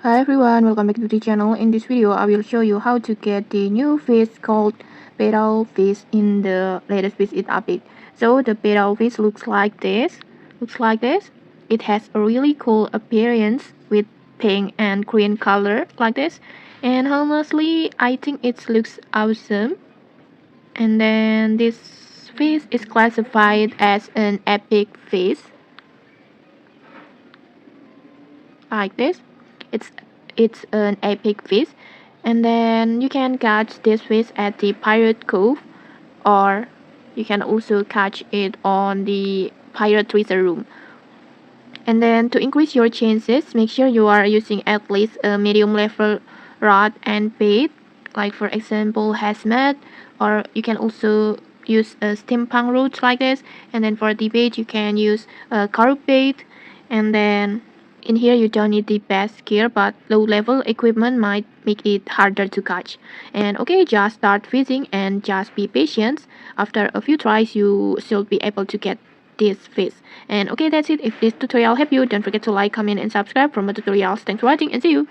Hi everyone, welcome back to the channel. In this video, I will show you how to get the new fish called Petalfish in the latest fish it update. So the Petalfish looks like this. It has a really cool appearance with pink and green color like this. And honestly, I think it looks awesome. And then this fish is classified as an epic fish like this. It's it's an epic fish, and then you can catch this fish at the Pirate Cove, or you can also catch it on the Pirate Treasure Room. And then to increase your chances, make sure you are using at least a medium level rod and bait, like for example hazmat, or you can also use a steampunk rods like this. And then for the bait, you can use a carp bait. And then in here you don't need the best gear, but low level equipment might make it harder to catch. And okay, just start fishing and just be patient. After a few tries, you should be able to get this fish. And okay, that's it. If this tutorial helped you, don't forget to like, comment, and subscribe for more tutorials. Thanks for watching and see you.